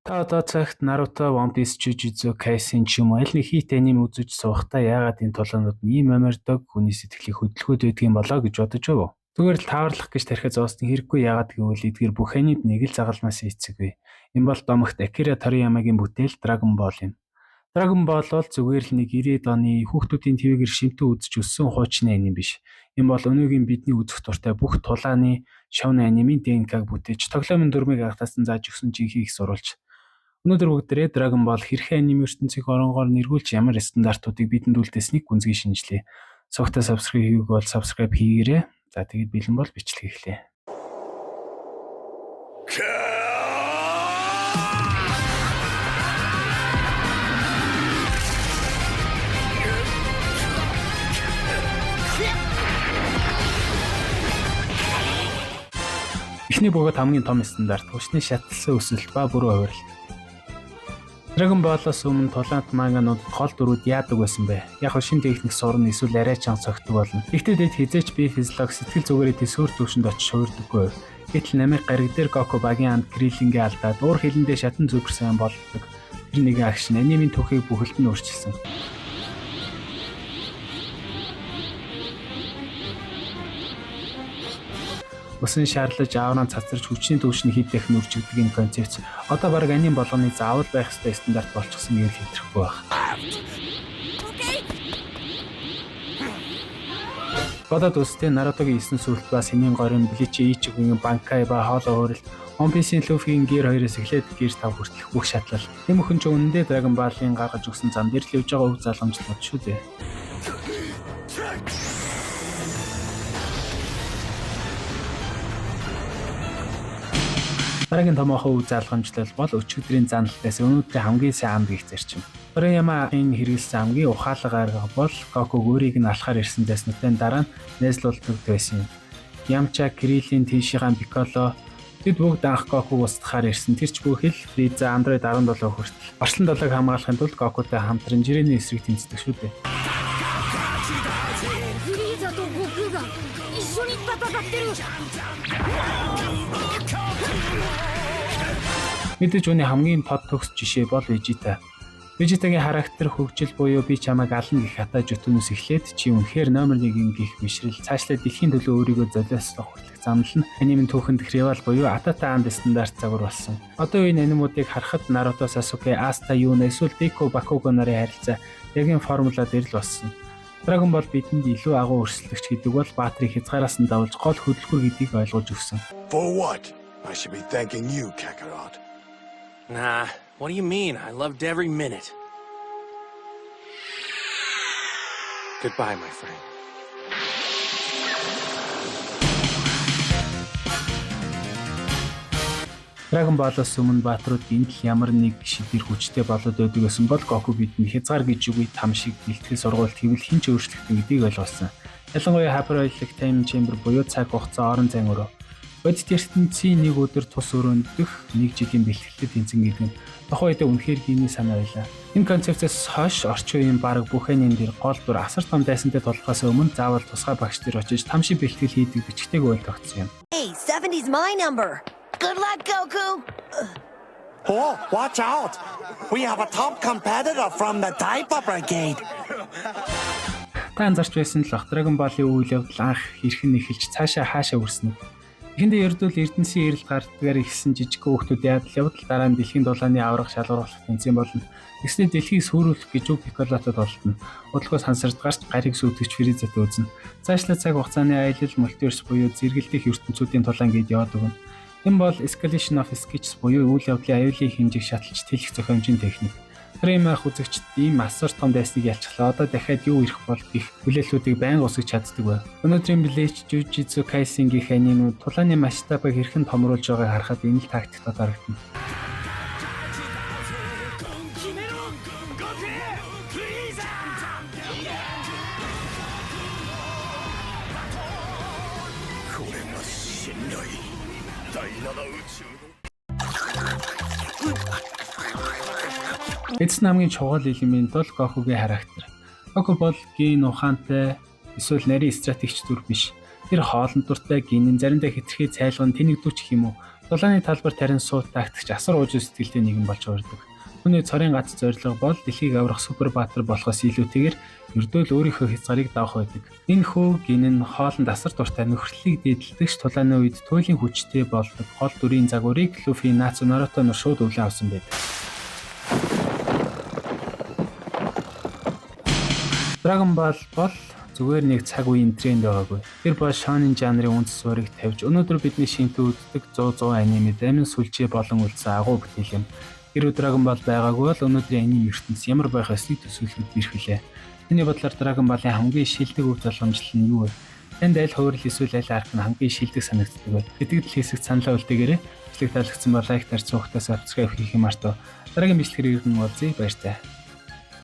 Та одоо цагт Naruto, One Piece, Jujutsu Kaisen ч юм уу аль нэг хийт аним үзэж суухдаа яагаад энэ толгойнууд ийм амардаг хүний сэтгэлийг хөдөлгөөд байдаг юм болоо гэж бодож байв. Зүгээр л тааварлах гэж тархиз оосны хэрэггүй яагаад гэвэл эдгээр бүх аниуд нэг л загалмаас эцэгвэ. Энэ бол домогт Акира Торiyamaгийн бүтээл Dragon Ball юм. Dragon Ball бол зүгээр л нэг 90-ад оны хүүхдүүдийн телевизээр шимтэн үзэж өссөн хуучны аним биш. Энэ бол өнөөгийн бидний үзэх дуртай бүх тулааны шоуны анимын ДНК-г бүтээж тоглоомын дүрмийг агтаасан зааж өгсөн жинхэнэ их сурвалж. Өнөөдөр бүгдээрээ Dragon Ball хэрхэн анime ертөнцийг оронгоор нэргүүлж ямар стандартуудыг бидэнд үлдээснийг гүнзгий шинжилье. Согтоо subscribe хийгээгүй бол subscribe хийгээрэй. За тэгээд бэлэн бол бичлэг эхлэе. Эхний бөгөөд хамгийн том стандарт хүчний шатлсан өсөлт ба бүрэн хувирлт. Dragon Ball-ос өмнө тулаант манганууд гол дүрүүд яадаг байсан бэ? Яг нь шин техник сурна эсвэл арай чанга цогтөг болно. Гэхдээ дэд хизээч бие физиолог сэтгэл зүгээрээ төсөөр төвшөнд очиж хуурдаггүй. Гэтэл намайг гариг дээр Goku багийн анд Krillin-гээ алдаад уур хилэндээ шатан зүгэрсэн болдог. Тэр нэгэн акшн анимын түүхийг бүхэлд нь өөрчилсөн. Усан шаарлаж аавраа цацарч хүчний төвшин хийх нүржигдэг энэ концепц одоо баг аним болгоны заавал байх ёстой стандарт болчихсон гэж хэлэхгүй байна. Бодоод үстэй Naruto-гийн 9 сүлт ба Синийн горын Bleach Ichigo-гийн Bankai ба Hollow хурал One Piece-ийн Luffy-гийн Gear 2-оос эхлээд Gear 5 хүртэлх бүх шатлал. Энэ бүхэн ч үнэндээ Dragon Ball-ын гаргаж өгсөн зам дээр л явж байгаа үг залгамжлууд шүү дээ. Дараагийн томоохон үе залгамжлал бол өчигдрийн заналтаас өнөөдрийн хамгийн сайн ам гих зарчим. Торiyama-ийн хэрэгэлсэн амгийн ухаалаг арга бол Goku өөрийг нь алхаар ирсэн дэснэтэй дараа нь нээслүүлдэг байсан юм. Yamcha, Krillin, Tenshinhan, Piccolo тэд бүгд анх Goku устгахаар ирсэн. Тэр ч бүхэл Frieza, Android 17 хүртэл Орчлон 7-ыг хамгаалахын тулд Gokuтай хамтран жирээний эсрэг тэмцдэг шүү дээ. Мэдээж үүний хамгийн тод төгс жишээ бол Vegeta. Vegeta-гийн характер хөгжил буюу би чамайг ална гэх хата жүтөнөөс эхлээд чи үнэхээр номер 1 гих бишрэл цаашлаа дэлхийн төлөө өөрийгөө золиослох хүртэлх замнал нь анимын түүхэнд rival буюу Atata анд стандарт загвар болсон. Одоо энэ анимуудыг харахад Naruto, Sasuke, Asta, Yuna эсвэл Deku, Bakugo нарын харилцаа яг энэ формула дээр л болсон. Dragon Ball бидэнд илүү агуу өрсөлдөгч гэдэг бол баатрыг хязгаараас нь давж гол хөдөлгөр гэдгийг ойлгуулж өгсөн. For what? I should be thanking you, Kakarot. Nah, what do you mean? I loved every minute. Goodbye, my friend. Dragon Ball-ос өмнө баатрууд гинт ямар нэг шидэр хүчтэй болоод байдаг гэсэн бол Goku бидэнд хязгаар гэж үгүй там шиг бэлтгэл сургуульд хэвэл хин ч өөрчлөгдөн гэдгийг ойлгуулсан. Ялангуяа Hyperbolic Time Chamber буюу цаг хугацаа орон зай өрөө. Бодит ертөнцийн нэг өдөр тус өрөөндөх 1 жилийн бэлтгэлтэй тэнцэн гэдэг нь тухайн үедээ үнэхээр гиний санаа байлаа. Энэ концепцээс хойш орчин үеийн бараг бүх анийн дээр гол дүр асар том дайсантай тулахаас өмнө заавал тусгай багш нар очиж там шиг бэлтгэл хийдэг бичгтэйг ойлгогдсон юм. Hey, 70's my number. Good luck, Goku. Oh, watch out! We have a top competitor from the Diaper Brigade. Та анзарч байсан л Dragon Ball-ийн үйл явдал анх хэрхэн эхэлж цаашаа хаашаа үрсэн нь. Эхэндээ ердөө Эрдэнэсийн эрэлт гардгаар ихсэн жижиг хүүхдүүд явдал дараа нь дэлхийн дулааны аврах шалгаруулах тэмцээн болно. Тэгснээр дэлхийг сүрүүлэх гэж үг Пикколотод болтно. Бодлогоос хансард гарч гариг сүйтгэж Фризэт үүснэ. Цаашлаа цаг хугацааны аялал мультиверс буюу зэрэгэлдэх ертөнцүүдийн тулаан гэж яваад өгнө. Энэ бол escalation of sketches буюу үйл явдлын аюулын хэмжээг шаталж тэлэх зохиомжийн техник. Фреймах үзэгчд ийм асар том дайсныг ялчглаа. Одоо дахиад юу ирэх бол гэх хүлээлтүүдийг байнга усгэж чаддаг байв. Өнөөдрийн Bleach, Jujutsu Kaisen гэх анимууд тулааны масштабыг хэрхэн томруулж байгааг харахад энэ л тактиктод харагдана. Эцэс намгийн чухал элемент бол Goku-гийн характер. Goku бол ген ухаантай эсвэл нарийн стратегч дүр биш. Тэр хоолнд дуртай гинэн заримдаа хэтэрхий цайлган тэнэгдүүч гэх юм уу Дулааны талбарт харин сууд тактикч асар уужил сэтгэлтэй нэгэн болж урддаг. Түүний цорын гац зорилго бол дэлхийг аврах супер баатар болохоос илүүтэйгээр ердөө л өөрийнхөө хязгаарыг давах байдаг. Энэ хөө гин нь хоолнд асар дуртай нөхөрлөлийг дээдэлдэгч тулааны үед туйлын хүчтэй болдог гол дүрийн загварыг Люфи Нацу Наруто нар шууд өвлөн авсан байдаг. Dragon Ball бол зүгээр нэг цаг үеийн тренд байгаагүй. Тэр бол шонен жанрын үндэс суурийг тавьж өнөөдөр бидний шинтэн үздэг 100 анимед амин сүлжээ болон үлдсэн агуу бүтээл юм. Тэр Dragon Ball байгаагүй бол өнөөдрийн анime ертөнц ямар байх ёсныг төсөөлөхөд бэрхлээ. Таны бодлоор Dragon Ball-ын хамгийн шилдэг үр залгамжлал нь юу вэ? Танд аль хувирал эсвэл аль арк нь хамгийн шилдэг санагддаг вэ? Тэтгэл хийсгэж саналаа үлдээгээрэй. Бичлэг таалагдсан бол лайк, тарц, цогтой subscribe хийх юм артаа. Дараагийн бичлэгээр иргэн уулзъя. Баяртай.